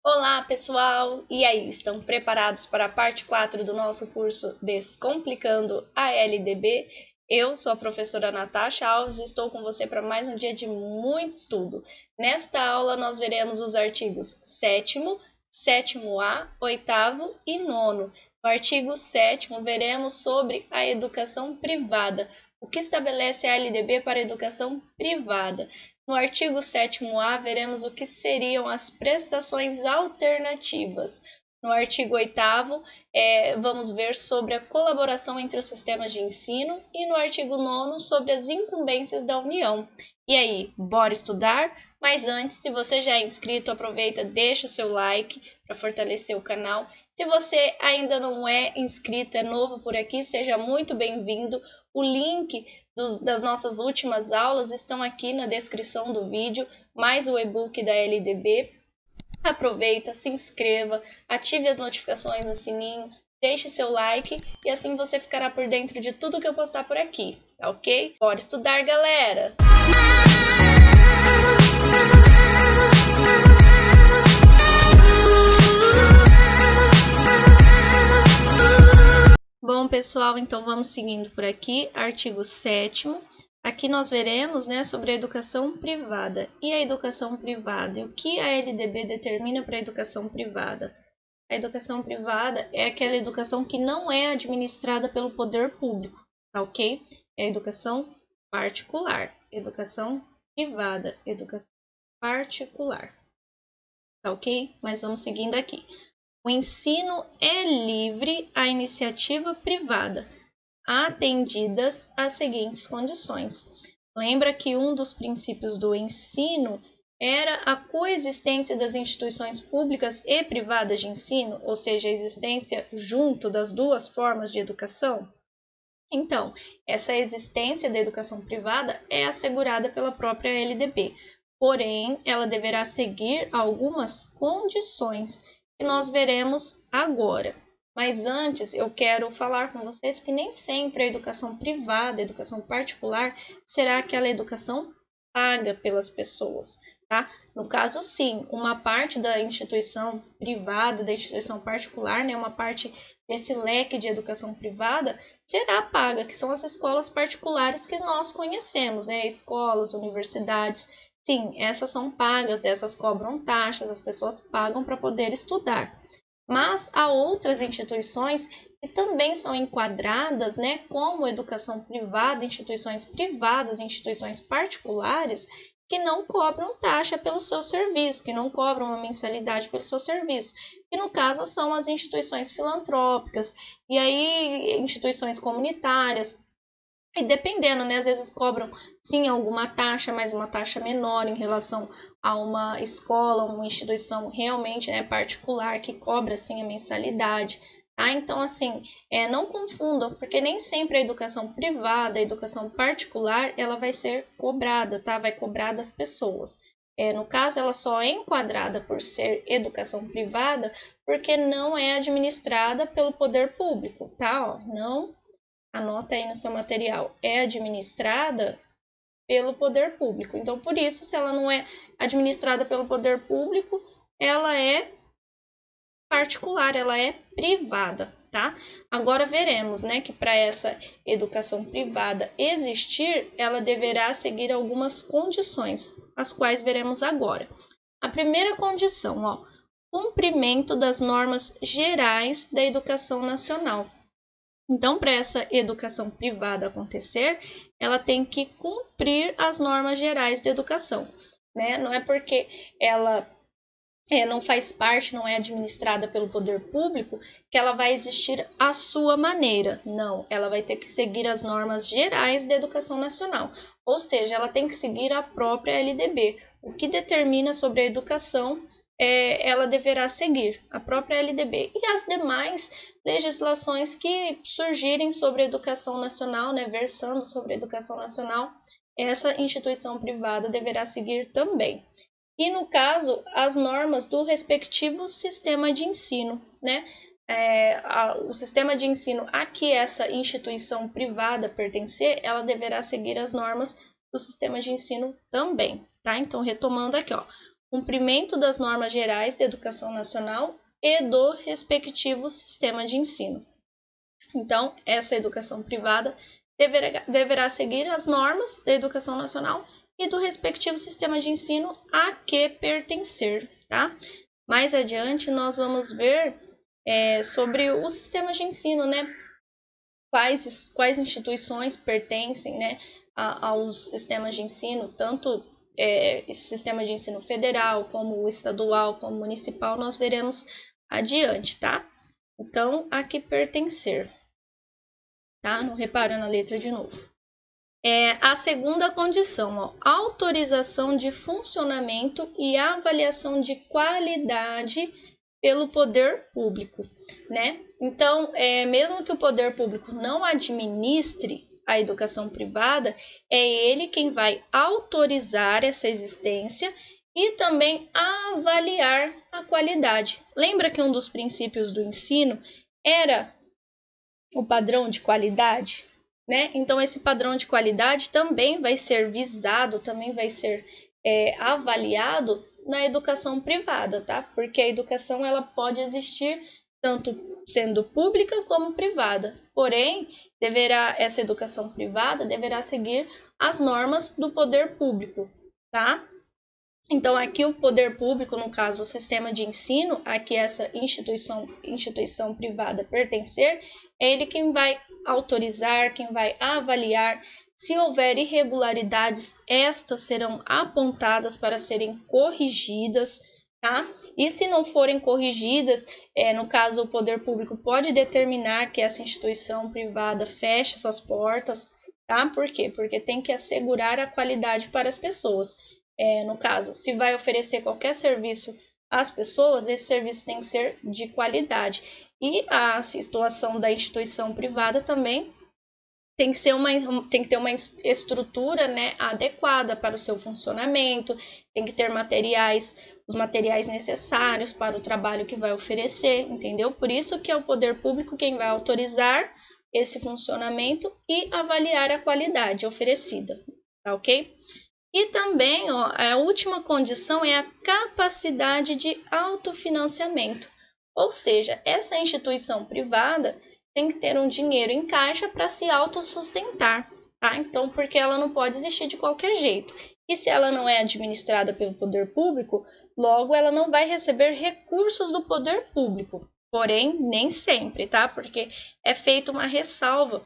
Olá, pessoal! E aí, estão preparados para a parte 4 do nosso curso Descomplicando a LDB? Eu sou a professora Natasha Alves e estou com você para mais um dia de muito estudo. Nesta aula, nós veremos os artigos 7º, 7º-A, 8º e 9º. No artigo 7º, veremos sobre a educação privada. O que estabelece a LDB para a educação privada? No artigo 7º-A, veremos o que seriam as prestações alternativas. No artigo 8º, vamos ver sobre a colaboração entre os sistemas de ensino e no artigo 9º, sobre as incumbências da União. E aí, bora estudar? Mas antes, se você já é inscrito, aproveita, deixa o seu like para fortalecer o canal. Se você ainda não é inscrito, é novo por aqui, seja muito bem-vindo. O link das nossas últimas aulas estão aqui na descrição do vídeo, mais o e-book da LDB. Aproveita, se inscreva, ative as notificações no sininho, deixe seu like e assim você ficará por dentro de tudo que eu postar por aqui, tá ok? Bora estudar, galera! Bom, pessoal, então vamos seguindo por aqui, artigo 7º. Aqui nós veremos, sobre a educação privada. E a educação privada? E o que a LDB determina para a educação privada? A educação privada é aquela educação que não é administrada pelo poder público, tá ok? É a educação particular, educação privada, educação particular, tá ok? Mas vamos seguindo aqui. O ensino é livre à iniciativa privada, atendidas as seguintes condições. Lembra que um dos princípios do ensino era a coexistência das instituições públicas e privadas de ensino, ou seja, a existência junto das duas formas de educação? Então, essa existência da educação privada é assegurada pela própria LDB, porém, ela deverá seguir algumas condições que nós veremos agora. Mas antes, eu quero falar com vocês que nem sempre a educação privada, a educação particular, será aquela educação paga pelas pessoas, tá? No caso, sim, uma parte da instituição privada, da instituição particular, uma parte desse leque de educação privada será paga, que são as escolas particulares que nós conhecemos, escolas, universidades. Sim, essas são pagas, essas cobram taxas, as pessoas pagam para poder estudar. Mas há outras instituições que também são enquadradas, como educação privada, instituições privadas, instituições particulares, que não cobram taxa pelo seu serviço, que não cobram uma mensalidade pelo seu serviço, que no caso são as instituições filantrópicas, e aí instituições comunitárias, e dependendo, às vezes cobram sim alguma taxa, mas uma taxa menor em relação a uma escola, uma instituição realmente particular que cobra sim a mensalidade. Tá? Então, assim, não confundam, porque nem sempre a educação privada, a educação particular, ela vai ser cobrada, tá? Vai cobrar das pessoas. No caso, ela só é enquadrada por ser educação privada porque não é administrada pelo poder público, tá? Não, anota aí no seu material, é administrada pelo poder público. Então, por isso, se ela não é administrada pelo poder público, ela é particular, ela é privada, tá? Agora veremos, que para essa educação privada existir, ela deverá seguir algumas condições, as quais veremos agora. A primeira condição, cumprimento das normas gerais da educação nacional. Então, para essa educação privada acontecer, ela tem que cumprir as normas gerais da educação, Não é porque ela não faz parte, não é administrada pelo poder público, que ela vai existir à sua maneira. Não, ela vai ter que seguir as normas gerais da educação nacional, ou seja, ela tem que seguir a própria LDB. O que determina sobre a educação ela deverá seguir a própria LDB e as demais legislações que surgirem sobre a educação nacional, versando sobre a educação nacional, essa instituição privada deverá seguir também. E, no caso, as normas do respectivo sistema de ensino, o sistema de ensino a que essa instituição privada pertencer, ela deverá seguir as normas do sistema de ensino também, tá? Então, retomando aqui, cumprimento das normas gerais da educação nacional e do respectivo sistema de ensino. Então, essa educação privada deverá seguir as normas da educação nacional e do respectivo sistema de ensino a que pertencer, tá? Mais adiante, nós vamos ver sobre o sistema de ensino, né? Quais instituições pertencem, né, aos sistemas de ensino, tanto sistema de ensino federal, como o estadual, como municipal, nós veremos adiante, tá? Então, a que pertencer, tá? Não repara na letra de novo. A segunda condição, ó, autorização de funcionamento e avaliação de qualidade pelo poder público, né? Então, mesmo que o poder público não administre a educação privada, é ele quem vai autorizar essa existência e também avaliar a qualidade. Lembra que um dos princípios do ensino era o padrão de qualidade, né? Então, esse padrão de qualidade também vai ser visado, também vai ser avaliado na educação privada, tá? Porque a educação ela pode existir tanto sendo pública como privada. Porém, essa educação privada deverá seguir as normas do poder público, tá? Então, aqui o poder público, no caso, o sistema de ensino, a que essa instituição privada pertencer, é ele quem vai autorizar, quem vai avaliar. Se houver irregularidades, estas serão apontadas para serem corrigidas, tá? E se não forem corrigidas, no caso, o poder público pode determinar que essa instituição privada feche suas portas, tá? Por quê? Porque tem que assegurar a qualidade para as pessoas. No caso, se vai oferecer qualquer serviço às pessoas, esse serviço tem que ser de qualidade. E a situação da instituição privada também tem que ter uma estrutura, né, adequada para o seu funcionamento, tem que ter os materiais necessários para o trabalho que vai oferecer, entendeu? Por isso que é o poder público quem vai autorizar esse funcionamento e avaliar a qualidade oferecida, tá ok? E também, ó, a última condição é a capacidade de autofinanciamento. Ou seja, essa instituição privada tem que ter um dinheiro em caixa para se autossustentar, tá? Então, porque ela não pode existir de qualquer jeito. E se ela não é administrada pelo poder público, logo ela não vai receber recursos do poder público. Porém, nem sempre, tá? Porque é feita uma ressalva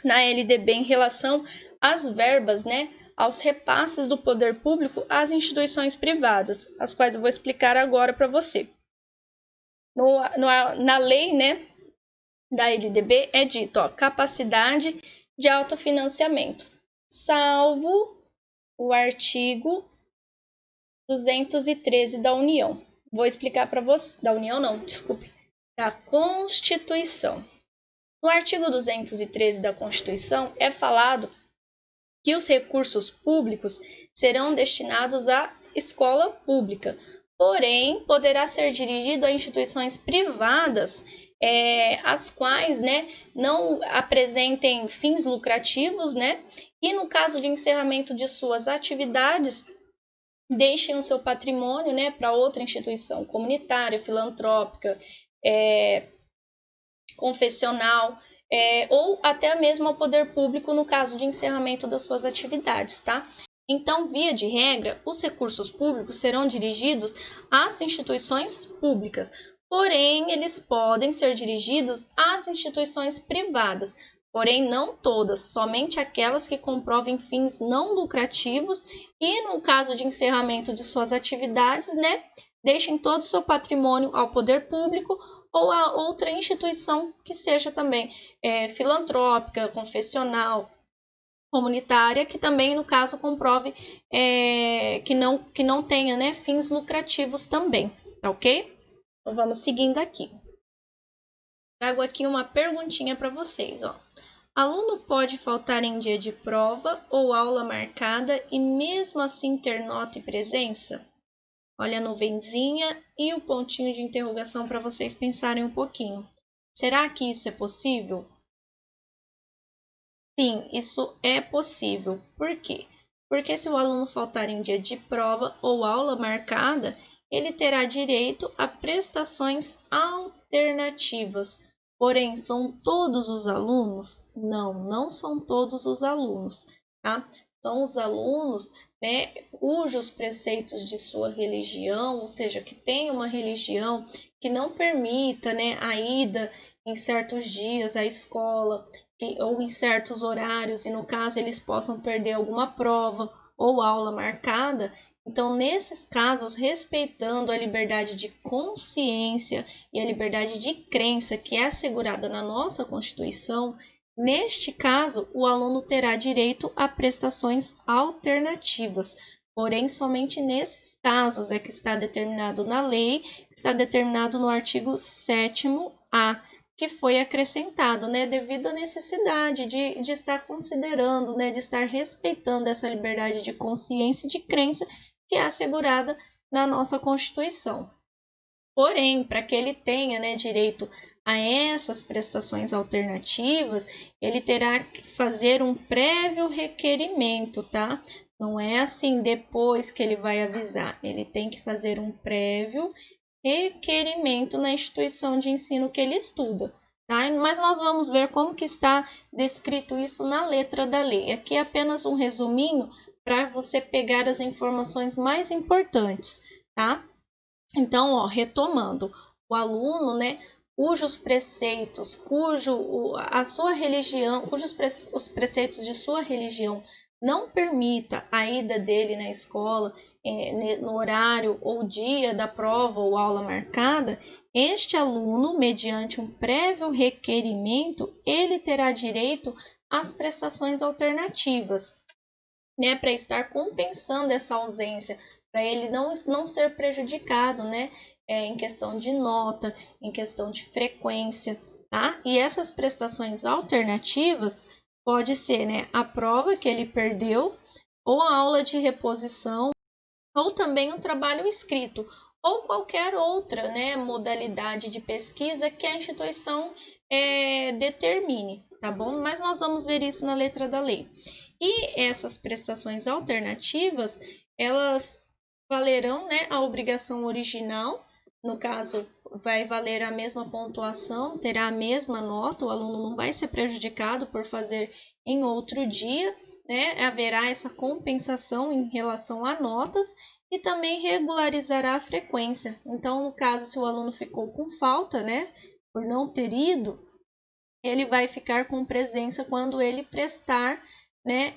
na LDB em relação às verbas, né? Aos repasses do poder público às instituições privadas, as quais eu vou explicar agora para você. Na lei, né, da LDB é dito, ó, capacidade de autofinanciamento, salvo o artigo 213 da União. Vou explicar para você, da União não, desculpe, da Constituição. No artigo 213 da Constituição é falado que os recursos públicos serão destinados à escola pública, porém, poderá ser dirigido a instituições privadas, as quais, né, não apresentem fins lucrativos, né, e no caso de encerramento de suas atividades, deixem o seu patrimônio, né, para outra instituição comunitária, filantrópica, confessional, ou até mesmo ao poder público no caso de encerramento das suas atividades, tá? Então, via de regra, os recursos públicos serão dirigidos às instituições públicas, porém, eles podem ser dirigidos às instituições privadas, porém não todas, somente aquelas que comprovem fins não lucrativos e, no caso de encerramento de suas atividades, né, deixem todo o seu patrimônio ao poder público ou a outra instituição que seja também filantrópica, confessional, comunitária, que também, no caso, comprove que não tenha, né, fins lucrativos também, tá ok? Então, vamos seguindo aqui. Trago aqui uma perguntinha para vocês, ó. Aluno pode faltar em dia de prova ou aula marcada e mesmo assim ter nota e presença? Olha a nuvenzinha e o pontinho de interrogação para vocês pensarem um pouquinho. Será que isso é possível? Sim, isso é possível. Por quê? porque se o aluno faltar em dia de prova ou aula marcada, ele terá direito a prestações alternativas. Porém, são todos os alunos? Não, não são todos os alunos, tá? São os alunos, né, cujos preceitos de sua religião, ou seja, que tem uma religião que não permita, né, a ida em certos dias à escola ou em certos horários, e no caso eles possam perder alguma prova ou aula marcada. Então, nesses casos, respeitando a liberdade de consciência e a liberdade de crença que é assegurada na nossa Constituição, neste caso, o aluno terá direito a prestações alternativas. Porém, somente nesses casos é que está determinado na lei, está determinado no artigo 7º-A, que foi acrescentado, né, devido à necessidade de estar considerando, né, de estar respeitando essa liberdade de consciência e de crença que é assegurada na nossa Constituição. Porém, para que ele tenha, né, direito a essas prestações alternativas, ele terá que fazer um prévio requerimento, tá? Não é assim depois que ele vai avisar, ele tem que fazer um prévio requerimento na instituição de ensino que ele estuda, tá? Mas nós vamos ver como que está descrito isso na letra da lei. Aqui é apenas um resuminho para você pegar as informações mais importantes, tá? Então, ó, retomando, o aluno, né, cujos preceitos, a sua religião, os preceitos de sua religião não permita a ida dele na escola no horário ou dia da prova ou aula marcada, este aluno, mediante um prévio requerimento, ele terá direito às prestações alternativas, né, para estar compensando essa ausência, para ele não ser prejudicado, né, em questão de nota, em questão de frequência, tá? E essas prestações alternativas pode ser, né, a prova que ele perdeu, ou a aula de reposição, ou também o trabalho escrito, ou qualquer outra, né, modalidade de pesquisa que a instituição determine, tá bom? Mas nós vamos ver isso na letra da lei. E essas prestações alternativas, elas valerão, né, a obrigação original, no caso, vai valer a mesma pontuação, terá a mesma nota, o aluno não vai ser prejudicado por fazer em outro dia, né? Haverá essa compensação em relação a notas e também regularizará a frequência. Então, no caso, se o aluno ficou com falta, né, por não ter ido, ele vai ficar com presença quando ele prestar, né,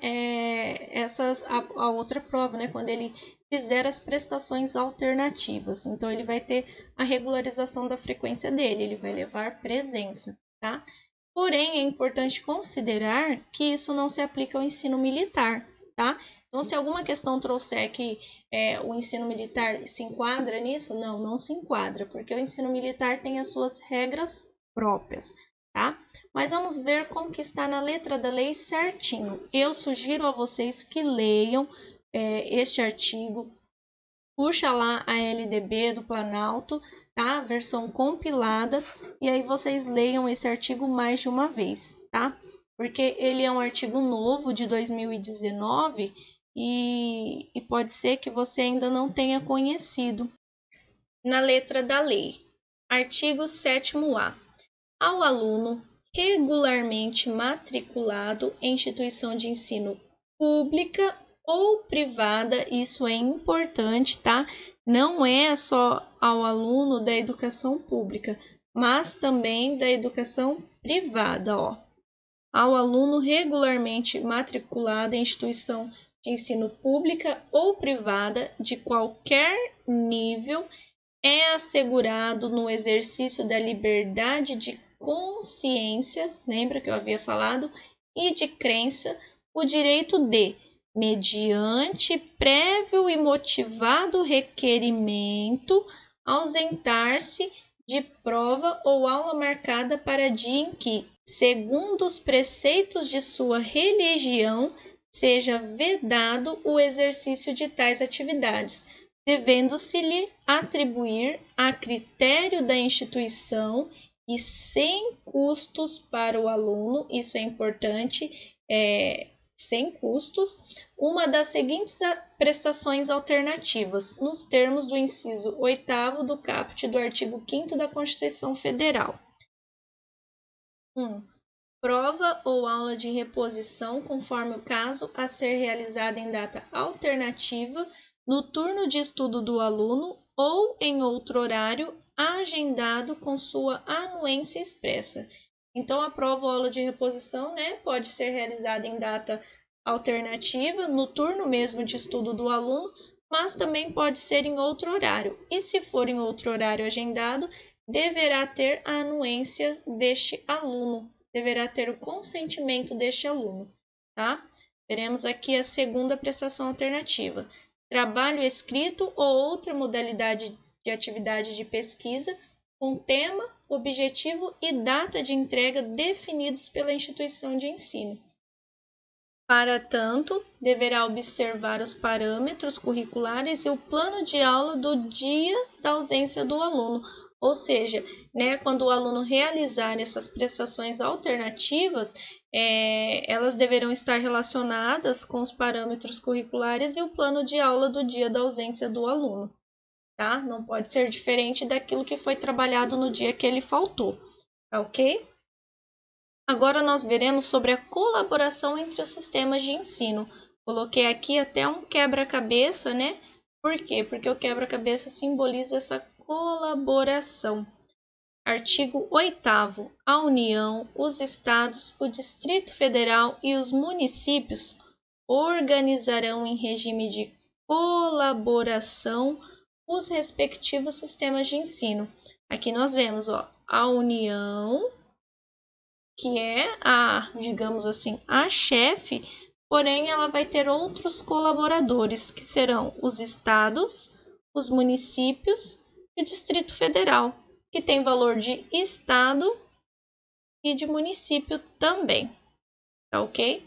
a outra prova, né, quando ele fizer as prestações alternativas. Então, ele vai ter a regularização da frequência dele, ele vai levar presença, tá? Porém, é importante considerar que isso não se aplica ao ensino militar, tá? Então, se alguma questão trouxer que o ensino militar se enquadra nisso, não se enquadra, porque o ensino militar tem as suas regras próprias, tá? Mas vamos ver como que está na letra da lei certinho. Eu sugiro a vocês que leiam este artigo, puxa lá a LDB do Planalto, tá? A versão compilada, e aí vocês leiam esse artigo mais de uma vez, tá? Porque ele é um artigo novo de 2019 e pode ser que você ainda não tenha conhecido. Na letra da lei, artigo 7º-A. Ao aluno regularmente matriculado em instituição de ensino pública ou privada, isso é importante, tá? Não é só ao aluno da educação pública, mas também da educação privada, ó. Ao aluno regularmente matriculado em instituição de ensino pública ou privada de qualquer nível é assegurado no exercício da liberdade de consciência, lembra que eu havia falado, e de crença, o direito de, mediante prévio e motivado requerimento, ausentar-se de prova ou aula marcada para dia em que, segundo os preceitos de sua religião, seja vedado o exercício de tais atividades, devendo-se-lhe atribuir a critério da instituição e sem custos para o aluno, isso é importante, sem custos, uma das seguintes prestações alternativas, nos termos do inciso 8º do caput do artigo 5º da Constituição Federal. 1. Prova ou aula de reposição, conforme o caso, a ser realizada em data alternativa, no turno de estudo do aluno ou em outro horário agendado com sua anuência expressa. Então, a prova ou aula de reposição, né, pode ser realizada em data alternativa, no turno mesmo de estudo do aluno, mas também pode ser em outro horário. E se for em outro horário agendado, deverá ter a anuência deste aluno, deverá ter o consentimento deste aluno, tá? Veremos aqui a segunda prestação alternativa. Trabalho escrito ou outra modalidade de atividade de pesquisa com tema, objetivo e data de entrega definidos pela instituição de ensino. Para tanto, deverá observar os parâmetros curriculares e o plano de aula do dia da ausência do aluno. Ou seja, né, quando o aluno realizar essas prestações alternativas, elas deverão estar relacionadas com os parâmetros curriculares e o plano de aula do dia da ausência do aluno. Tá? Não pode ser diferente daquilo que foi trabalhado no dia que ele faltou. Tá ok? Agora nós veremos sobre a colaboração entre os sistemas de ensino. Coloquei aqui até um quebra-cabeça, né? Por quê? Porque o quebra-cabeça simboliza essa colaboração. Artigo 8º. A União, os Estados, o Distrito Federal e os municípios organizarão em regime de colaboração os respectivos sistemas de ensino. Aqui nós vemos, ó, a União, que é digamos assim, a chefe, porém ela vai ter outros colaboradores, que serão os estados, os municípios e o Distrito Federal, que tem valor de estado e de município também, tá ok?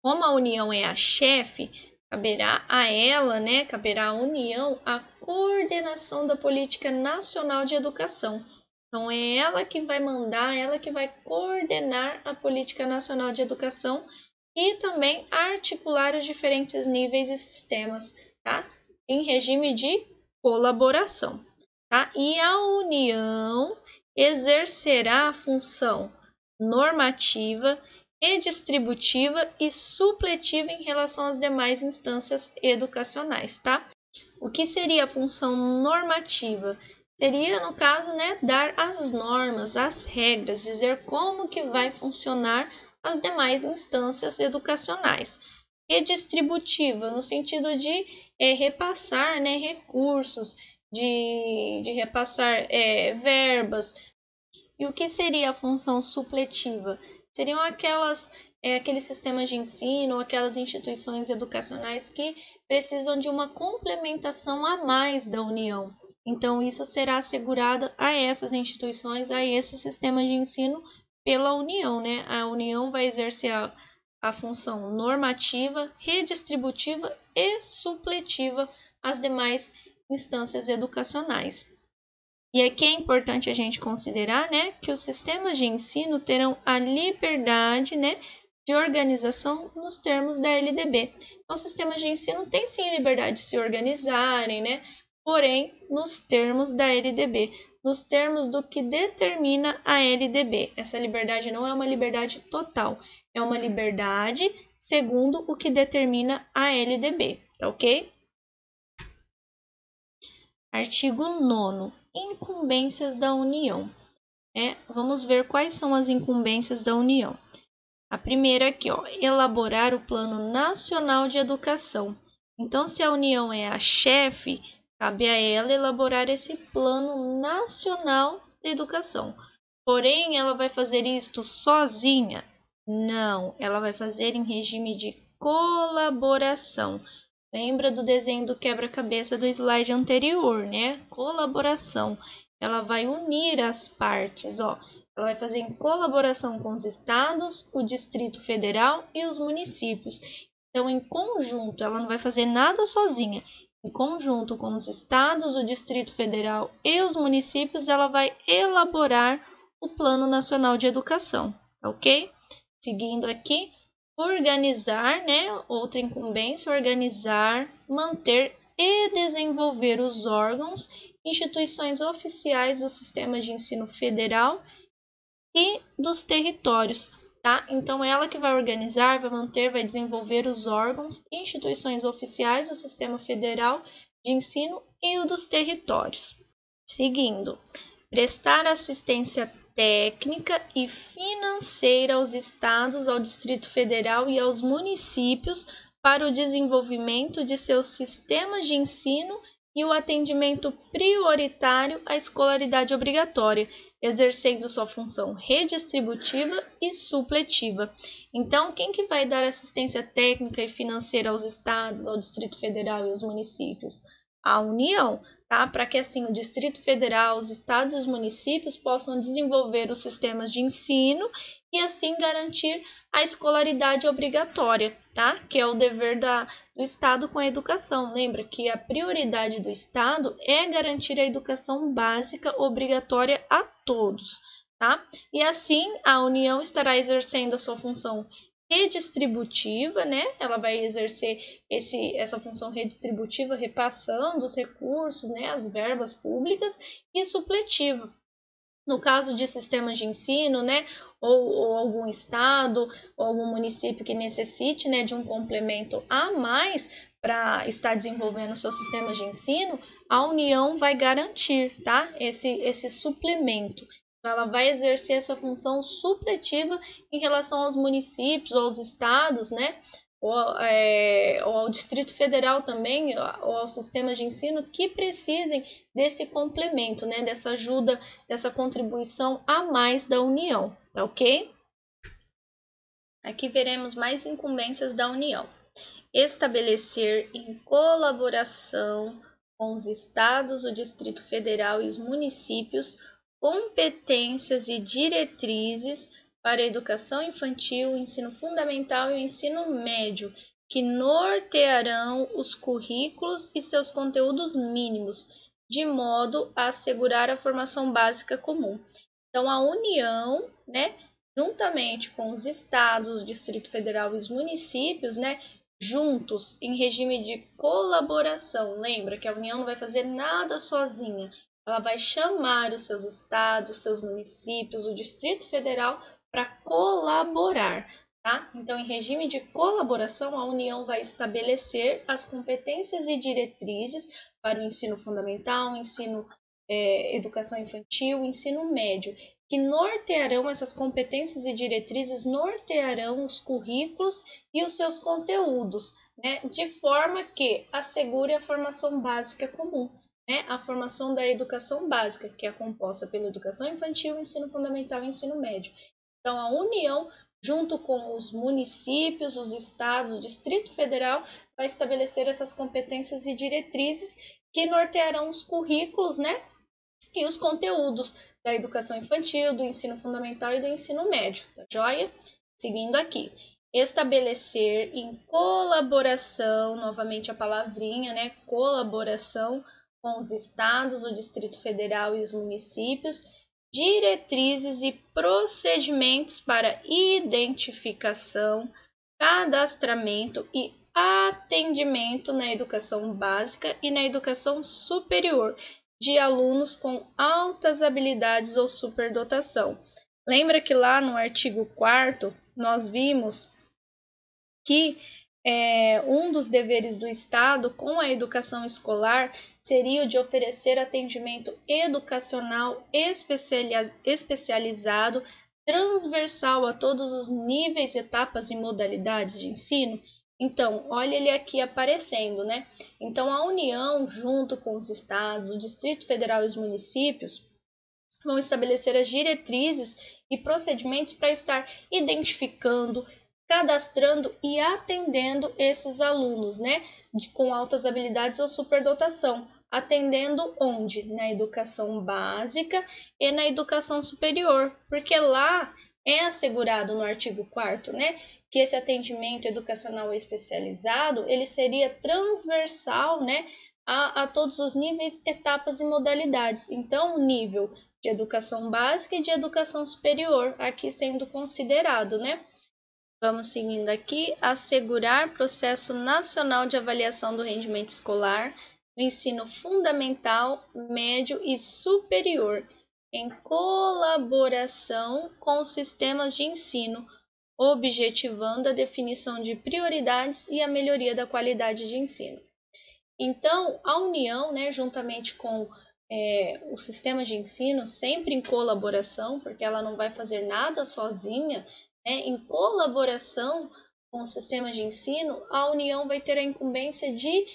Como a União é a chefe, caberá a ela, né, caberá à União a coordenação da política nacional de educação. Então, é ela que vai mandar, ela que vai coordenar a política nacional de educação e também articular os diferentes níveis e sistemas, tá? Em regime de colaboração, tá? E a União exercerá a função normativa, redistributiva e supletiva em relação às demais instâncias educacionais, tá? O que seria a função normativa? Seria, no caso, né, dar as normas, as regras, dizer como que vai funcionar as demais instâncias educacionais. Redistributiva, no sentido de repassar, né, recursos, de repassar verbas. E o que seria a função supletiva? Seriam aqueles sistemas de ensino, aquelas instituições educacionais que precisam de uma complementação a mais da União. Então, isso será assegurado a essas instituições, a esses sistemas de ensino pela União, né? A União vai exercer a função normativa, redistributiva e supletiva às demais instâncias educacionais. E aqui é importante a gente considerar, né, que os sistemas de ensino terão a liberdade, né, de organização nos termos da LDB. Então, os sistemas de ensino têm sim liberdade de se organizarem, né, porém, nos termos da LDB, nos termos do que determina a LDB. Essa liberdade não é uma liberdade total, é uma liberdade segundo o que determina a LDB, tá ok? Artigo 9º. Incumbências da União. Vamos ver quais são as incumbências da União. A primeira aqui, ó, elaborar o Plano Nacional de Educação. Então, se a União é a chefe, cabe a ela elaborar esse Plano Nacional de Educação. Porém, ela vai fazer isto sozinha? Não, ela vai fazer em regime de colaboração. Lembra do desenho do quebra-cabeça do slide anterior, né? Colaboração. Ela vai unir as partes, ó. Ela vai fazer em colaboração com os estados, o Distrito Federal e os municípios. Então, em conjunto, ela não vai fazer nada sozinha. Em conjunto com os estados, o Distrito Federal e os municípios, ela vai elaborar o Plano Nacional de Educação, ok? Seguindo aqui, organizar, né? Outra incumbência, organizar, manter e desenvolver os órgãos, instituições oficiais do sistema de ensino federal e dos territórios, tá? Então, ela que vai organizar, vai manter, vai desenvolver os órgãos, instituições oficiais do sistema federal de ensino e o dos territórios. Seguindo, prestar assistência técnica e financeira aos estados, ao Distrito Federal e aos municípios para o desenvolvimento de seus sistemas de ensino e o atendimento prioritário à escolaridade obrigatória, exercendo sua função redistributiva e supletiva. Então, quem que vai dar assistência técnica e financeira aos estados, ao Distrito Federal e aos municípios? A União, tá? Para que assim o Distrito Federal, os estados e os municípios possam desenvolver os sistemas de ensino e assim garantir a escolaridade obrigatória, tá? Que é o dever do Estado com a educação. Lembra que a prioridade do Estado é garantir a educação básica obrigatória a todos, tá? E assim a União estará exercendo a sua função redistributiva, né? Ela vai exercer essa função redistributiva, repassando os recursos, né? As verbas públicas, e supletiva. No caso de sistemas de ensino, né, ou algum estado ou algum município que necessite, né, de um complemento a mais para estar desenvolvendo seus sistemas de ensino, a União vai garantir, tá, esse suplemento. Então, ela vai exercer essa função supletiva em relação aos municípios, aos estados, né, ou ao Distrito Federal também, ou aos sistemas de ensino que precisem desse complemento, né, dessa ajuda, dessa contribuição a mais da União, tá ok? Aqui veremos mais incumbências da União. Estabelecer em colaboração com os estados, o Distrito Federal e os municípios competências e diretrizes para a educação infantil, o ensino fundamental e o ensino médio, que nortearão os currículos e seus conteúdos mínimos, de modo a assegurar a formação básica comum. Então, a União, né, juntamente com os estados, o Distrito Federal e os municípios, né, juntos, em regime de colaboração. Lembra que a União não vai fazer nada sozinha. Ela vai chamar os seus estados, seus municípios, o Distrito Federal para colaborar, tá? Então, em regime de colaboração, a União vai estabelecer as competências e diretrizes para o ensino fundamental, o ensino educação infantil, o ensino médio, que nortearão essas competências e diretrizes, nortearão os currículos e os seus conteúdos, né? De forma que assegure a formação básica comum. Né, a formação da educação básica, que é composta pela educação infantil, ensino fundamental e ensino médio. Então, a União, junto com os municípios, os estados, o Distrito Federal, vai estabelecer essas competências e diretrizes que nortearão os currículos, né, e os conteúdos da educação infantil, do ensino fundamental e do ensino médio, tá joia? Seguindo aqui. Estabelecer em colaboração, novamente a palavrinha, né, colaboração, com os estados, o Distrito Federal e os municípios, diretrizes e procedimentos para identificação, cadastramento e atendimento na educação básica e na educação superior de alunos com altas habilidades ou superdotação. Lembra que lá no artigo 4º nós vimos que um dos deveres do Estado com a educação escolar seria o de oferecer atendimento educacional especializado, transversal a todos os níveis, etapas e modalidades de ensino. Então, olha ele aqui aparecendo, né? Então, a União, junto com os estados, o Distrito Federal e os municípios, vão estabelecer as diretrizes e procedimentos para estar identificando, cadastrando e atendendo esses alunos, né, com altas habilidades ou superdotação, atendendo onde? Na educação básica e na educação superior, porque lá é assegurado no artigo 4º, né, que esse atendimento educacional especializado, ele seria transversal, né, a todos os níveis, etapas e modalidades. Então, o nível de educação básica e de educação superior, aqui sendo considerado, né? Vamos seguindo aqui. Assegurar processo nacional de avaliação do rendimento escolar no ensino fundamental, médio e superior, em colaboração com os sistemas de ensino, objetivando a definição de prioridades e a melhoria da qualidade de ensino. Então, a União, né, juntamente com o sistema de ensino, sempre em colaboração, porque ela não vai fazer nada sozinha, né, em colaboração com o sistema de ensino, a União vai ter a incumbência de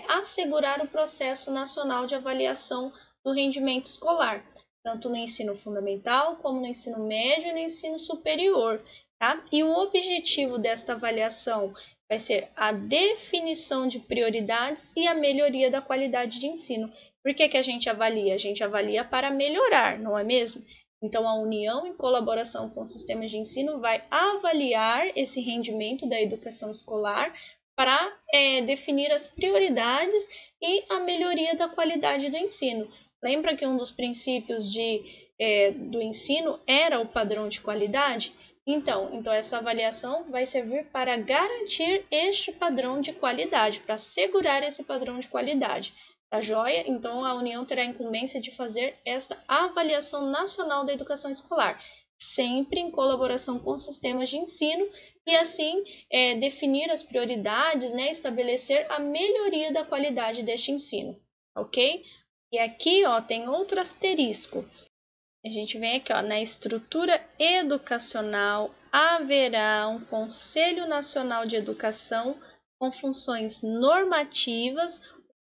assegurar o processo nacional de avaliação do rendimento escolar, tanto no ensino fundamental, como no ensino médio e no ensino superior. Tá? E o objetivo desta avaliação vai ser a definição de prioridades e a melhoria da qualidade de ensino. Por que a gente avalia? A gente avalia para melhorar, não é mesmo? Então, a União, em colaboração com o sistema de ensino, vai avaliar esse rendimento da educação escolar para definir as prioridades e a melhoria da qualidade do ensino. Lembra que um dos princípios do ensino era o padrão de qualidade? Então, essa avaliação vai servir para garantir este padrão de qualidade, para assegurar esse padrão de qualidade. Tá joia? Então, a União terá a incumbência de fazer esta avaliação nacional da educação escolar, sempre em colaboração com sistemas de ensino e, assim, definir as prioridades, né, estabelecer a melhoria da qualidade deste ensino, ok? E aqui, ó, tem outro asterisco. A gente vem aqui, ó, na estrutura educacional haverá um Conselho Nacional de Educação com funções normativas,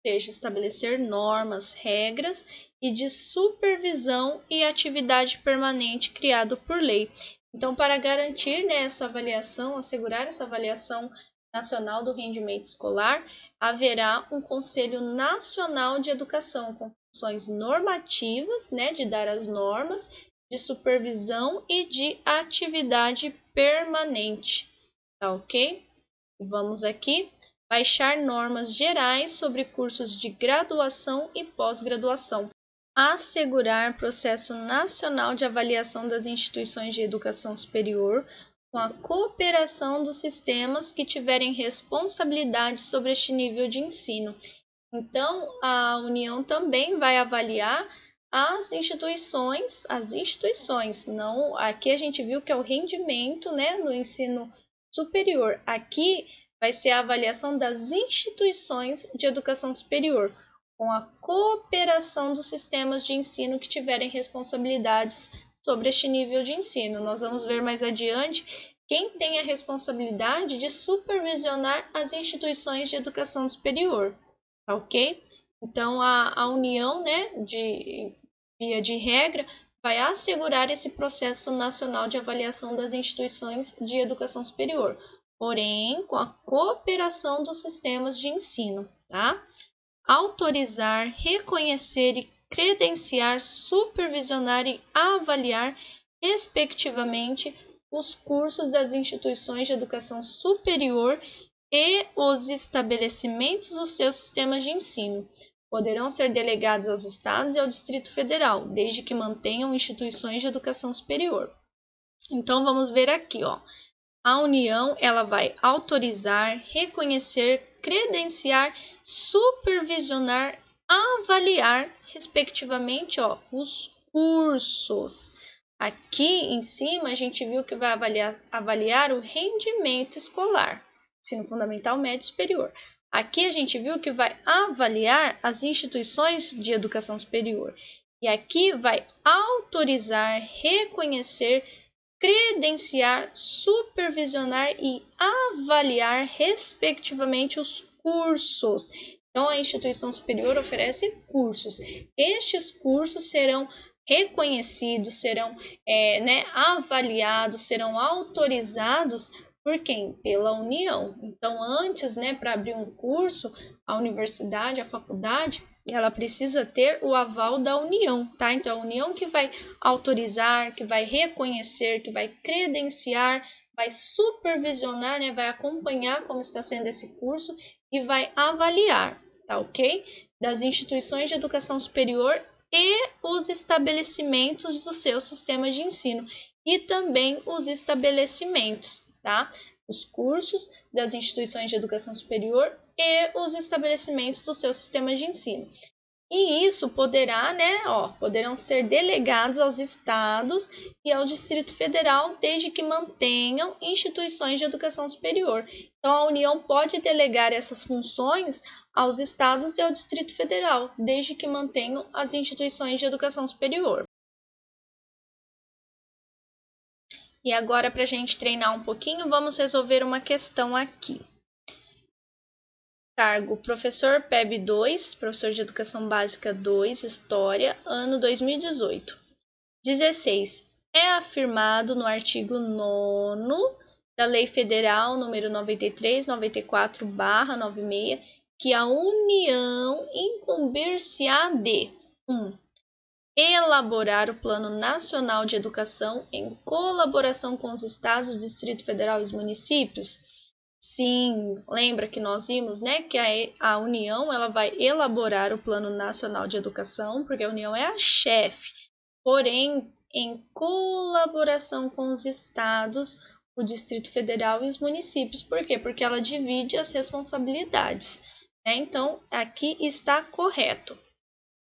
ou seja, estabelecer normas, regras e de supervisão e atividade permanente criado por lei. Então, para garantir, né, essa avaliação, assegurar essa avaliação nacional do rendimento escolar, haverá um Conselho Nacional de Educação com funções normativas, né, de dar as normas, de supervisão e de atividade permanente, tá ok? Vamos aqui baixar normas gerais sobre cursos de graduação e pós-graduação. Assegurar processo nacional de avaliação das instituições de educação superior com a cooperação dos sistemas que tiverem responsabilidade sobre este nível de ensino. Então, a União também vai avaliar as instituições, não, aqui a gente viu que é o rendimento, né, no ensino superior. Aqui vai ser a avaliação das instituições de educação superior, com a cooperação dos sistemas de ensino que tiverem responsabilidades sobre este nível de ensino. Nós vamos ver mais adiante quem tem a responsabilidade de supervisionar as instituições de educação superior. Ok? Então, a União, né, via de regra, vai assegurar esse processo nacional de avaliação das instituições de educação superior, porém, com a cooperação dos sistemas de ensino, tá? Autorizar, reconhecer e credenciar, supervisionar e avaliar, respectivamente, os cursos das instituições de educação superior e os estabelecimentos dos seus sistemas de ensino. Poderão ser delegados aos estados e ao Distrito Federal, desde que mantenham instituições de educação superior. Então, vamos ver aqui, ó. A União, ela vai autorizar, reconhecer, credenciar, supervisionar, avaliar, respectivamente, ó, os cursos. Aqui em cima, a gente viu que vai avaliar o rendimento escolar, ensino fundamental, médio e superior. Aqui a gente viu que vai avaliar as instituições de educação superior. E aqui vai autorizar, reconhecer, credenciar, supervisionar e avaliar, respectivamente, os cursos. Então, a instituição superior oferece cursos. Estes cursos serão reconhecidos, serão avaliados, serão autorizados por quem? Pela União. Então, antes, né, para abrir um curso, a universidade, a faculdade, ela precisa ter o aval da União, tá? Então, a União que vai autorizar, que vai reconhecer, que vai credenciar, vai supervisionar, né, vai acompanhar como está sendo esse curso e vai avaliar, tá ok? Das instituições de educação superior e os estabelecimentos do seu sistema de ensino e também os estabelecimentos. tá? Os cursos das instituições de educação superior e os estabelecimentos do seu sistema de ensino. E isso poderão ser delegados aos estados e ao Distrito Federal, desde que mantenham instituições de educação superior. Então, a União pode delegar essas funções aos estados e ao Distrito Federal, desde que mantenham as instituições de educação superior. E agora, para a gente treinar um pouquinho, vamos resolver uma questão aqui. Cargo professor PEB 2, professor de Educação Básica 2, História, ano 2018. 16. É afirmado no artigo 9º da Lei Federal nº 93/94/96 que a União incumbir-se-á de 1. Elaborar o Plano Nacional de Educação em colaboração com os estados, o Distrito Federal e os municípios. Sim, lembra que nós vimos, né, que a União ela vai elaborar o Plano Nacional de Educação, porque a União é a chefe, porém, em colaboração com os estados, o Distrito Federal e os municípios. Por quê? Porque ela divide as responsabilidades, né? Então, aqui está correto.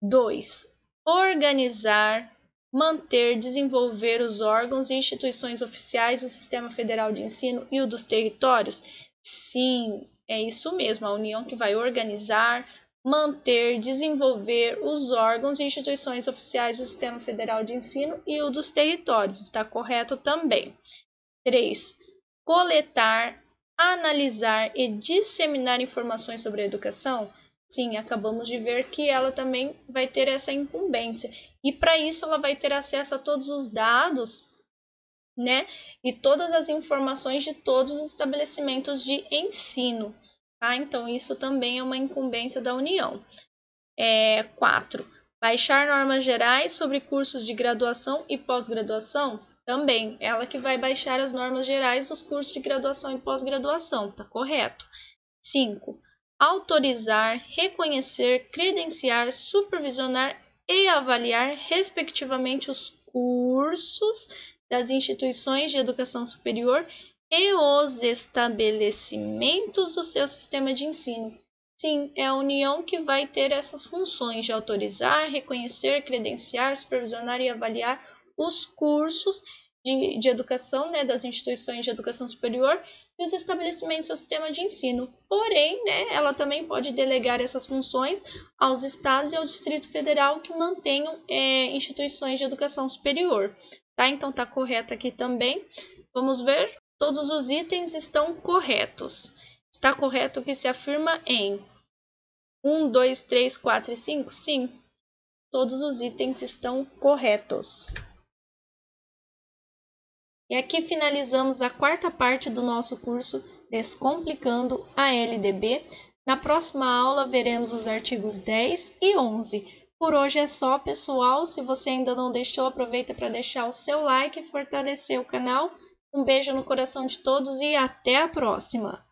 2. Organizar, manter, desenvolver os órgãos e instituições oficiais do Sistema Federal de Ensino e o dos territórios? Sim, é isso mesmo, a União que vai organizar, manter, desenvolver os órgãos e instituições oficiais do Sistema Federal de Ensino e o dos territórios. Está correto também. 3. Coletar, analisar e disseminar informações sobre a educação? Sim, acabamos de ver que ela também vai ter essa incumbência. E para isso ela vai ter acesso a todos os dados, né? E todas as informações de todos os estabelecimentos de ensino. Tá? Então, isso também é uma incumbência da União. 4. Baixar normas gerais sobre cursos de graduação e pós-graduação? Também, ela que vai baixar as normas gerais dos cursos de graduação e pós-graduação, tá correto. 5. Autorizar, reconhecer, credenciar, supervisionar e avaliar, respectivamente, os cursos das instituições de educação superior e os estabelecimentos do seu sistema de ensino. Sim, é a União que vai ter essas funções de autorizar, reconhecer, credenciar, supervisionar e avaliar os cursos de educação, né, das instituições de educação superior e os estabelecimentos do sistema de ensino. Porém, né, ela também pode delegar essas funções aos estados e ao Distrito Federal que mantenham instituições de educação superior. Tá? Então, está correto aqui também. Vamos ver. Todos os itens estão corretos. Está correto o que se afirma em 1, 2, 3, 4 e 5? Sim, todos os itens estão corretos. E aqui finalizamos a quarta parte do nosso curso Descomplicando a LDB. Na próxima aula veremos os artigos 10 e 11. Por hoje é só, pessoal. Se você ainda não deixou, aproveita para deixar o seu like e fortalecer o canal. Um beijo no coração de todos e até a próxima!